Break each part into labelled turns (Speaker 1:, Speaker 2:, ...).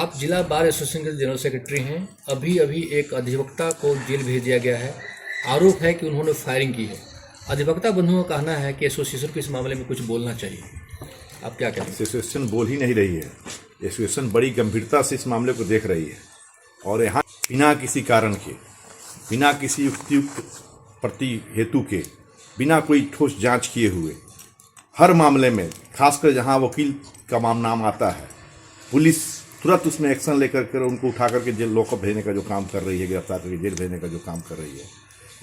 Speaker 1: आप जिला bar association के जनरल सेक्रेटरी हैं। अभी अभी एक अधिवक्ता को जेल भेज दिया गया है। आरोप है कि उन्होंने फायरिंग की है। अधिवक्ता बंधुओं का कहना है कि एसोसिएशन को इस मामले में कुछ बोलना चाहिए। आप क्या कहते हैं?
Speaker 2: एसोसिएशन बोल ही नहीं रही है। एसोसिएशन बड़ी गंभीरता से इस मामले को देख रही है और यहाँ बिना किसी कारण के, बिना किसी युक्तियुक्त प्रति हेतु के, बिना कोई ठोस जांच किए हुए हर मामले में, खासकर जहाँ वकील का नाम आता है, पुलिस तुरंत उसमें एक्शन लेकर कर उनको उठा करके जेल लॉकअप भेजने का जो काम कर रही है, गिरफ्तार करके जेल भेजने का जो काम कर रही है,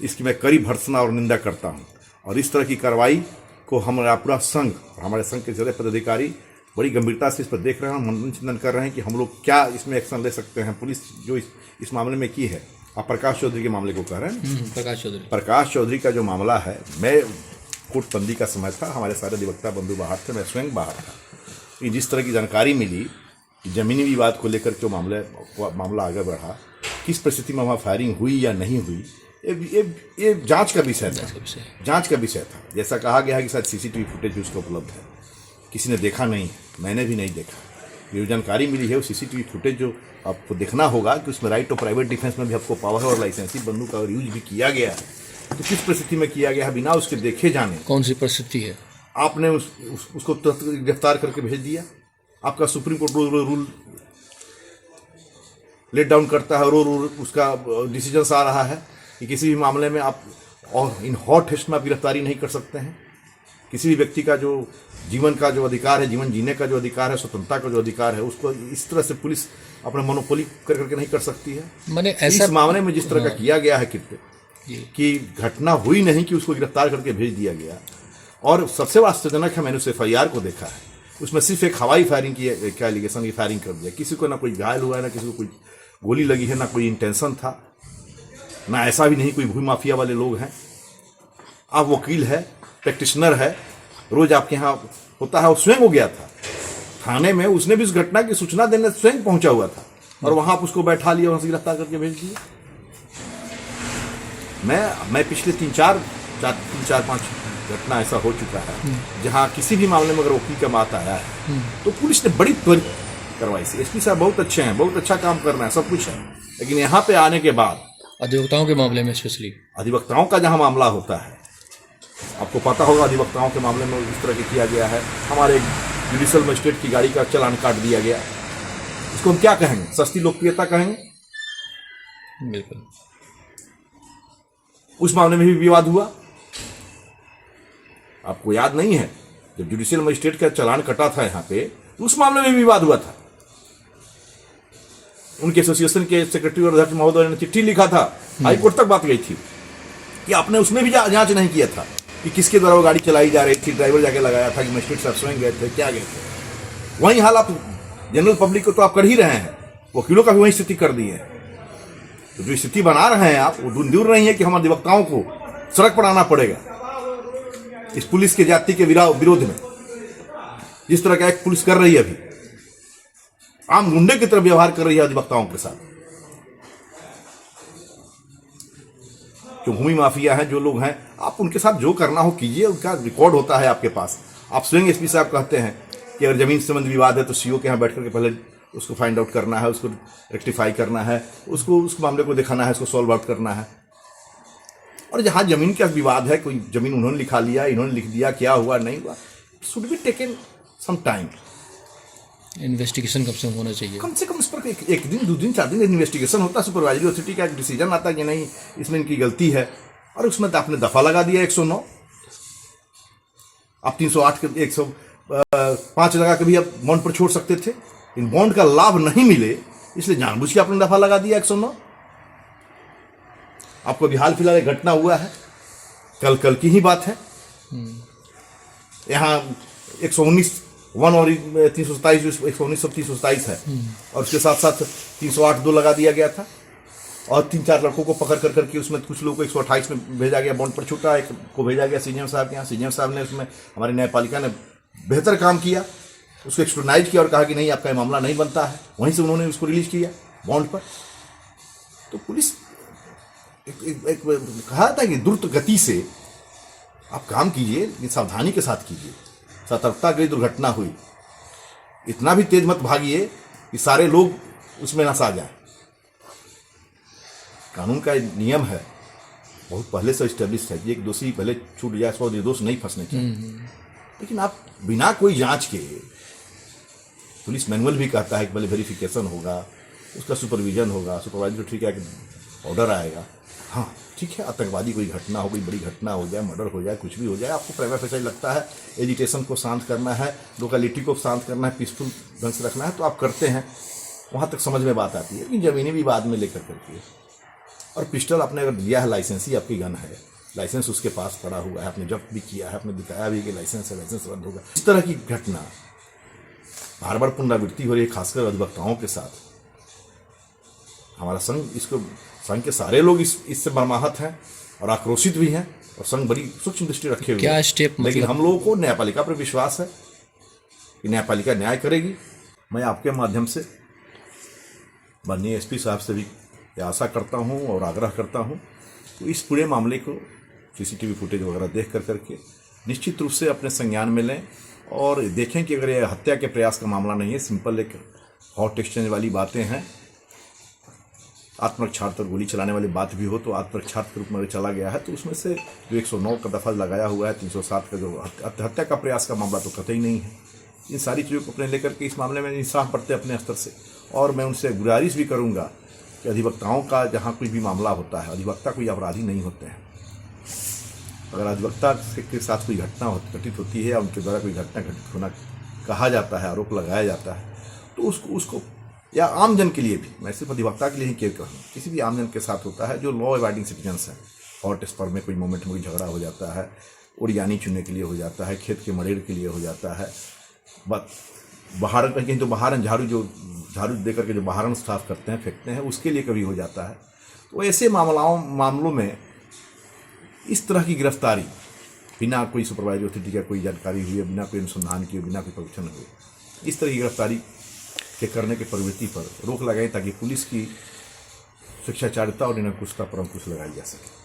Speaker 2: इसकी मैं कड़ी भर्त्सना और निंदा करता हूँ। और इस तरह की कार्रवाई को हमारा पूरा संघ, हमारे संघ के जिले पदाधिकारी बड़ी गंभीरता से इस पर देख रहे हैं, मनन चिंतन कर रहे हैं कि हम लोग क्या इसमें एक्शन ले सकते हैं। पुलिस जो इस मामले में की है, आप प्रकाश चौधरी के मामले को कह रहे हैं। प्रकाश चौधरी का जो मामला है, मैं कोर्टबंदी का समय था, हमारे सारे अधिवक्ता बंधु बाहर थे, मैं स्वयं बाहर था। कि जिस तरह की जानकारी मिली कि जमीनी विवाद को लेकर जो मामला आगे बढ़ा, किस परिस्थिति में वहाँ फायरिंग हुई या नहीं हुई, ये जांच का विषय था। जैसा कहा गया है कि शायद सीसीटीवी फुटेज भी उसका उपलब्ध है, किसी ने देखा नहीं, मैंने भी नहीं देखा। ये जानकारी मिली है, वो सीसीटीवी फुटेज जो आपको देखना होगा कि उसमें राइट ऑफ प्राइवेट डिफेंस में भी आपको पावर और लाइसेंसी बंदूक का यूज भी किया गया है। तो किस परिस्थिति में किया गया है बिना उसके देखे जाने,
Speaker 1: कौन सी परिस्थिति है,
Speaker 2: आपने उसको तुरंत गिरफ्तार करके भेज दिया। आपका Supreme Court rule let down करता है और उसका डिसीजन आ रहा है कि किसी भी मामले में आप और इन हॉट हेस्ट में आप गिरफ्तारी नहीं कर सकते हैं। किसी भी व्यक्ति का जो जीवन का जो अधिकार है, जीवन जीने का जो अधिकार है, स्वतंत्रता का जो अधिकार है, उसको इस तरह से पुलिस अपने मोनोपोली करके नहीं कर सकती है।
Speaker 1: मैंने ऐसा
Speaker 2: इस मामले में जिस तरह का किया गया है कृत्य कि घटना हुई नहीं कि उसको गिरफ्तार करके भेज दिया गया। और सबसे आश्चर्यजनक है, मैंने उस FIR को देखा है, उसमें सिर्फ एक हवाई फायरिंग की क्या एलिगेशन की फायरिंग कर दिया। किसी को ना कोई घायल हुआ है, ना किसी को कोई गोली लगी है, ना कोई इंटेंशन था, ना ऐसा भी नहीं कोई भू माफिया वाले लोग हैं। आप वकील है, प्रैक्टिशनर है, रोज आपके यहाँ होता है, वो स्वयं हो गया था थाने में, उसने भी उस घटना की सूचना देने स्वयं पहुंचा हुआ था और वहां आप उसको बैठा लिया, वहां से गिरफ्तार करके भेज दिया। मैं पिछले 3-4-5 घटना ऐसा हो चुका है जहां किसी भी मामले में अगर वकील का बात आया है तो पुलिस ने बड़ी त्वरित कार्रवाई से, SP साहब बहुत अच्छे हैं, बहुत अच्छा काम कर रहे हैं, सब कुछ है, लेकिन यहाँ पे आने के बाद
Speaker 1: अधिवक्ताओं के मामले में, स्पेशली
Speaker 2: अधिवक्ताओं का जहाँ मामला होता है, आपको पता होगा अधिवक्ताओं के मामले में इस तरह के किया गया है। हमारे जुडिशियल मजिस्ट्रेट की गाड़ी का चालान काट दिया गया, इसको हम क्या कहेंगे? सस्ती लोकप्रियता कहेंगे।
Speaker 1: बिल्कुल।
Speaker 2: उस मामले में भी विवाद हुआ, आपको याद नहीं है? जब जुडिशियल मजिस्ट्रेट का चालान कटा था यहाँ पे, तो उस मामले में भी विवाद हुआ था। उनके एसोसिएशन के सेक्रेटरी और अध्यक्ष महोदय ने चिट्ठी लिखा था, हाईकोर्ट तक बात गई थी कि आपने उसमें भी जांच नहीं किया था कि किसके द्वारा वो गाड़ी चलाई जा रही थी, ड्राइवर जाके लगाया था कि मजिस्ट्रेट साहब स्वयं गए थे, क्या गए थे। वही हाल आप जनरल पब्लिक को तो आप कर ही रहे हैं, वकीलों का भी वही स्थिति कर दी है। तो जो स्थिति बना रहे हैं आप, वो दूर नहीं है कि हम अधिवक्ताओं को सड़क पर आना पड़ेगा इस पुलिस के जाति के विरोध में, जिस तरह का एक पुलिस कर रही है, अभी आम गुंडे की तरह व्यवहार कर रही है अधिवक्ताओं के साथ। जो भूमि माफिया हैं, जो लोग हैं, आप उनके साथ जो करना हो कीजिए, उनका रिकॉर्ड होता है आपके पास। आप स्वयं SP साहब कहते हैं कि अगर जमीन संबंधी विवाद है तो CO के यहाँ बैठ करके पहले उसको फाइंड आउट करना है, उसको रेक्टिफाई करना है, उसको उस मामले को दिखाना है, उसको सॉल्व आउट करना है। और जहाँ जमीन का विवाद है, कोई जमीन उन्होंने लिखा लिया, इन्होंने लिख दिया, क्या हुआ नहीं हुआ, should be taken some time.
Speaker 1: Investigation कब से होना चाहिए?
Speaker 2: कम से कम इस पर एक दिन, 2 दिन, 4 दिन इन्वेस्टिगेशन होता है। सुपरवाइजरी अथॉरिटी का एक डिसीजन आता है कि नहीं, इसमें इनकी गलती है, और उसमें तो आपने दफा लगा दिया 109। आप 308 के 105 लगा के भी आप बॉन्ड पर छोड़ सकते थे। इन बॉन्ड का लाभ नहीं मिले, इसलिए जानबूझ के आपने दफा लगा दिया 109। आपको अभी हाल फिलहाल एक घटना हुआ है, कल की ही बात है, यहाँ 119 1 और 327, 119 और 327 है, और उसके साथ साथ 308(2) लगा दिया गया था, और 3-4 लड़कों को पकड़ कर करके उसमें कुछ लोगों को 128 में भेजा गया, बॉन्ड पर छूटा, एक को भेजा गया CJM साहब के यहाँ। CJM साहब ने उसमें, हमारी न्यायपालिका ने बेहतर काम किया, उसको एक्सट्रोनाइज किया और कहा कि नहीं, आपका मामला नहीं बनता है, वहीं से उन्होंने उसको रिलीज किया बॉन्ड पर। तो पुलिस एक कहा था कि द्रुत गति से आप काम कीजिए, सावधानी के साथ कीजिए, सतर्कता की दुर्घटना हुई, इतना भी तेज मत भागिए कि सारे लोग उसमें ना आ जाए। कानून का नियम है, बहुत पहले से इस्टेब्लिश है कि एक दोषी पहले छूट जाए, 100 निर्दोष नहीं फंसने चाहिए। लेकिन आप बिना कोई जांच के, पुलिस मैनुअल भी कहता है कि पहले वेरिफिकेशन होगा, उसका सुपरविजन होगा, सुपरवाइजर ठीक है ऑर्डर आएगा। हाँ ठीक है, आतंकवादी कोई घटना हो, कोई बड़ी घटना हो जाए, मर्डर हो जाए, कुछ भी हो जाए, आपको प्राइमा फेसी लगता है एजिटेशन को शांत करना है, लोकेलिटी को शांत करना है, पीसफुल ढंग से रखना है, तो आप करते हैं, वहाँ तक समझ में बात आती है। लेकिन ज़मीनी भी बाद में लेकर करके, और पिस्टल आपने अगर दिया है, लाइसेंस ही आपकी गन है, लाइसेंस उसके पास पड़ा हुआ है, आपने जब्त भी किया है, आपने दिखाया भी कि लाइसेंस है, लाइसेंस रद्द होगा। इस तरह की घटना बार बार पुनरावृत्ति हो रही है, खासकर अधिवक्ताओं के साथ। हमारा संघ के सारे लोग इससे मर्माहत हैं और आक्रोशित भी हैं, और संघ बड़ी सूक्ष्म दृष्टि रखे हुए
Speaker 1: क्या स्टेप
Speaker 2: लेकिन हम लोगों को न्यायपालिका पर विश्वास है कि न्यायपालिका न्याय करेगी। मैं आपके माध्यम से माननीय एसपी साहब से भी आशा करता हूं और आग्रह करता हूं तो इस पूरे मामले को सीसीटीवी फुटेज वगैरह देख करके निश्चित रूप से अपने संज्ञान में लें और देखें कि अगर ये हत्या के प्रयास का मामला नहीं है, सिंपल एक हॉट एक्सचेंज वाली बातें हैं, आत्मरक्षार्थ और गोली चलाने वाली बात भी हो तो आत्मरक्षार्थ के रूप में चला गया है, तो उसमें से जो 109 का दफा लगाया हुआ है, 307 का जो हत्या का प्रयास का मामला तो कतई नहीं है। इन सारी चीज़ों को अपने लेकर के इस मामले में इंसाफ बरते अपने स्तर से। और मैं उनसे गुजारिश भी करूँगा कि अधिवक्ताओं का जहाँ कोई भी मामला होता है, अधिवक्ता कोई अपराधी नहीं होते हैं। अगर अधिवक्ता के साथ कोई घटना घटित होती है या उनके द्वारा कोई घटना घटित होना कहा जाता है, आरोप लगाया जाता है, तो उसको या आमजन के लिए भी, मैं सिर्फ अधिवक्ता के लिए ही केयर करूँ, किसी भी आमजन के साथ होता है जो लॉ अबाइडिंग सिटीजन्स हैं, हॉट स्पर में कोई मोमेंट में कोई झगड़ा हो जाता है, उड़ियानी चुनने के लिए हो जाता है, खेत के मड़ेर के लिए हो जाता है, बाहर कहीं तो बाहर झाड़ू दे करके जो बाहर साफ करते हैं, फेंकते हैं, उसके लिए कभी हो जाता है। तो ऐसे मामलों में इस तरह की गिरफ्तारी बिना कोई सुपरवाइजर अथॉरिटी का कोई जानकारी हुई, बिना कोई अनुसंधान किए, बिना कोई परीक्षण हुए, इस तरह की गिरफ्तारी के करने के प्रवृत्ति पर रोक लगाएं ताकि पुलिस की शिक्षाचारिता और निरंकुशता पर अंकुश लगाई जा सके।